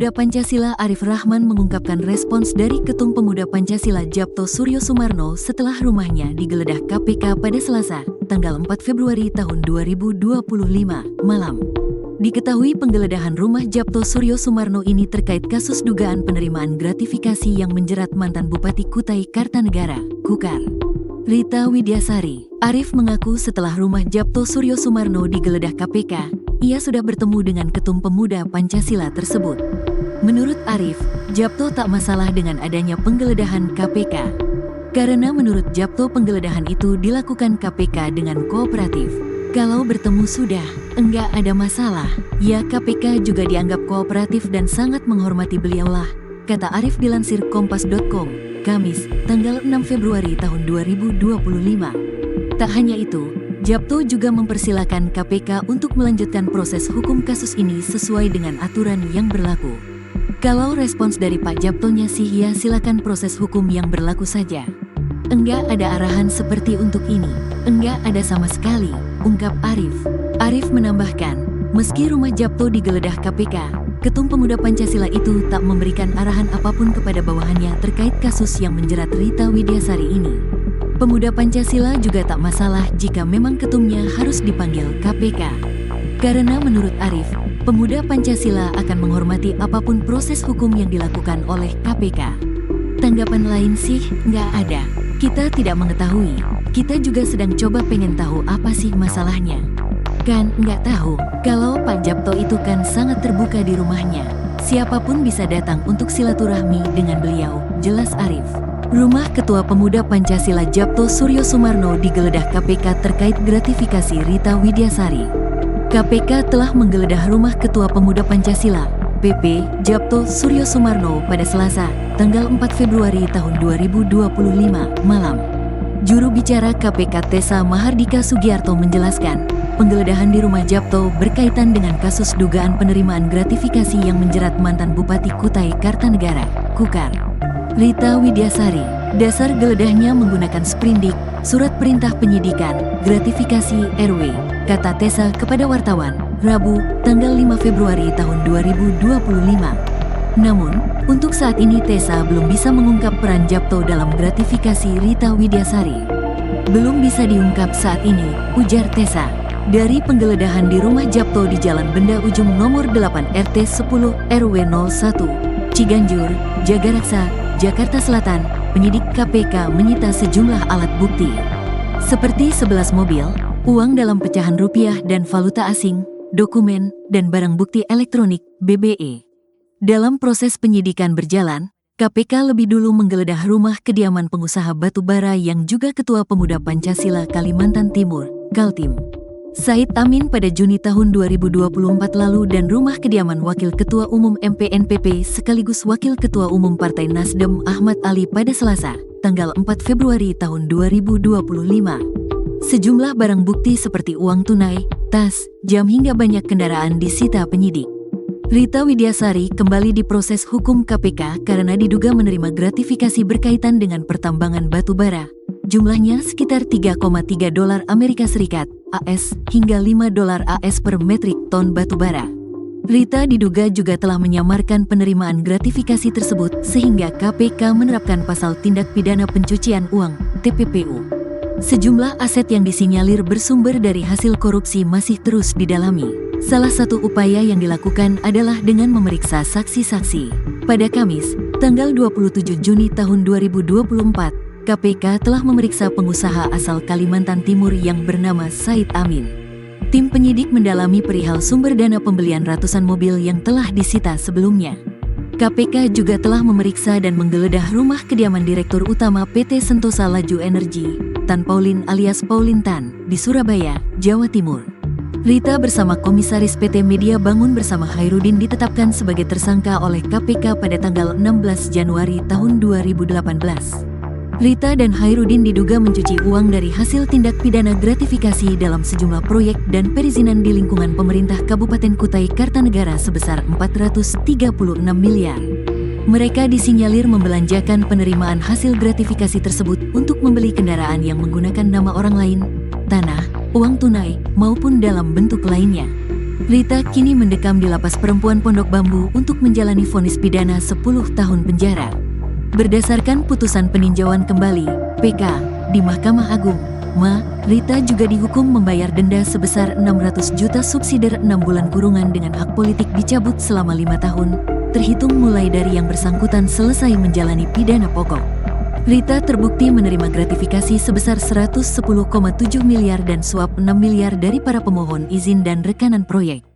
Pemuda Pancasila Arif Rahman mengungkapkan respons dari Ketum Pemuda Pancasila Djapto Suryo Sumarno setelah rumahnya digeledah KPK pada Selasa, tanggal 4 Februari tahun 2025, malam. Diketahui penggeledahan rumah Djapto Suryo Sumarno ini terkait kasus dugaan penerimaan gratifikasi yang menjerat mantan Bupati Kutai Kartanegara, Kukar, Rita Widyasari. Arif mengaku setelah rumah Djapto Suryo Sumarno digeledah KPK, ia sudah bertemu dengan Ketum Pemuda Pancasila tersebut. Menurut Arif, Djapto tak masalah dengan adanya penggeledahan KPK. Karena menurut Djapto penggeledahan itu dilakukan KPK dengan kooperatif. Kalau bertemu sudah, enggak ada masalah. Ya, KPK juga dianggap kooperatif dan sangat menghormati beliaulah, kata Arif dilansir Kompas.com, Kamis, tanggal 6 Februari tahun 2025. Tak hanya itu, Djapto juga mempersilakan KPK untuk melanjutkan proses hukum kasus ini sesuai dengan aturan yang berlaku. Kalau respons dari Pak Djaptonya sih ya silakan proses hukum yang berlaku saja. Enggak ada arahan seperti untuk ini, enggak ada sama sekali, ungkap Arif. Arif menambahkan, meski rumah Djapto digeledah KPK, Ketum Pemuda Pancasila itu tak memberikan arahan apapun kepada bawahannya terkait kasus yang menjerat Rita Widyasari ini. Pemuda Pancasila juga tak masalah jika memang ketumnya harus dipanggil KPK. Karena menurut Arif, Pemuda Pancasila akan menghormati apapun proses hukum yang dilakukan oleh KPK. Tanggapan lain sih nggak ada. Kita tidak mengetahui. Kita juga sedang coba pengen tahu apa sih masalahnya. Kan nggak tahu. Kalau Pak Djapto itu kan sangat terbuka di rumahnya. Siapapun bisa datang untuk silaturahmi dengan beliau, jelas Arif. Rumah Ketua Pemuda Pancasila Djapto Suryo Sumarno digeledah KPK terkait gratifikasi Rita Widyasari. KPK telah menggeledah rumah Ketua Pemuda Pancasila, PP, Djapto Suryo Sumarno pada Selasa, tanggal 4 Februari tahun 2025, malam. Juru bicara KPK Tessa Mahardika Sugiarto menjelaskan, penggeledahan di rumah Djapto berkaitan dengan kasus dugaan penerimaan gratifikasi yang menjerat mantan Bupati Kutai Kartanegara, Kukar, Rita Widyasari. Dasar geledahnya menggunakan sprindik, surat perintah penyidikan, gratifikasi RW, kata Tessa kepada wartawan, Rabu, tanggal 5 Februari tahun 2025. Namun, untuk saat ini Tessa belum bisa mengungkap peran Djapto dalam gratifikasi Rita Widyasari. Belum bisa diungkap saat ini, ujar Tessa. Dari penggeledahan di rumah Djapto di Jalan Benda Ujung nomor 8 RT 10 RW 01, Ciganjur, Jagaraksa, Jakarta Selatan, penyidik KPK menyita sejumlah alat bukti, seperti 11 mobil, uang dalam pecahan rupiah dan valuta asing, dokumen, dan barang bukti elektronik, BBE. Dalam proses penyidikan berjalan, KPK lebih dulu menggeledah rumah kediaman pengusaha batubara yang juga Ketua Pemuda Pancasila Kalimantan Timur, Kaltim, Said Amin pada Juni tahun 2024 lalu dan rumah kediaman Wakil Ketua Umum MPNPP sekaligus Wakil Ketua Umum Partai Nasdem Ahmad Ali pada Selasa, tanggal 4 Februari tahun 2025. Sejumlah barang bukti seperti uang tunai, tas, jam hingga banyak kendaraan disita penyidik. Rita Widyasari kembali diproses hukum KPK karena diduga menerima gratifikasi berkaitan dengan pertambangan batubara. Jumlahnya sekitar $3,3 Amerika Serikat (AS) hingga $5 AS per metrik ton batubara. Rita diduga juga telah menyamarkan penerimaan gratifikasi tersebut sehingga KPK menerapkan pasal tindak pidana pencucian uang (TPPU). Sejumlah aset yang disinyalir bersumber dari hasil korupsi masih terus didalami. Salah satu upaya yang dilakukan adalah dengan memeriksa saksi-saksi. Pada Kamis, tanggal 27 Juni tahun 2024, KPK telah memeriksa pengusaha asal Kalimantan Timur yang bernama Said Amin. Tim penyidik mendalami perihal sumber dana pembelian ratusan mobil yang telah disita sebelumnya. KPK juga telah memeriksa dan menggeledah rumah kediaman Direktur Utama PT Sentosa Laju Energi, Tan Paulin alias Paulin Tan, di Surabaya, Jawa Timur. Rita bersama Komisaris PT Media Bangun bersama Hairudin ditetapkan sebagai tersangka oleh KPK pada tanggal 16 Januari tahun 2018. Rita dan Hairudin diduga mencuci uang dari hasil tindak pidana gratifikasi dalam sejumlah proyek dan perizinan di lingkungan pemerintah Kabupaten Kutai Kartanegara sebesar 436 miliar. Mereka disinyalir membelanjakan penerimaan hasil gratifikasi tersebut untuk membeli kendaraan yang menggunakan nama orang lain, tanah, uang tunai, maupun dalam bentuk lainnya. Rita kini mendekam di lapas perempuan Pondok Bambu untuk menjalani vonis pidana 10 tahun penjara. Berdasarkan putusan peninjauan kembali, PK, di Mahkamah Agung, Rita juga dihukum membayar denda sebesar 600 juta subsidiar 6 bulan kurungan dengan hak politik dicabut selama 5 tahun, terhitung mulai dari yang bersangkutan selesai menjalani pidana pokok. Rita terbukti menerima gratifikasi sebesar 110,7 miliar dan suap 6 miliar dari para pemohon izin dan rekanan proyek.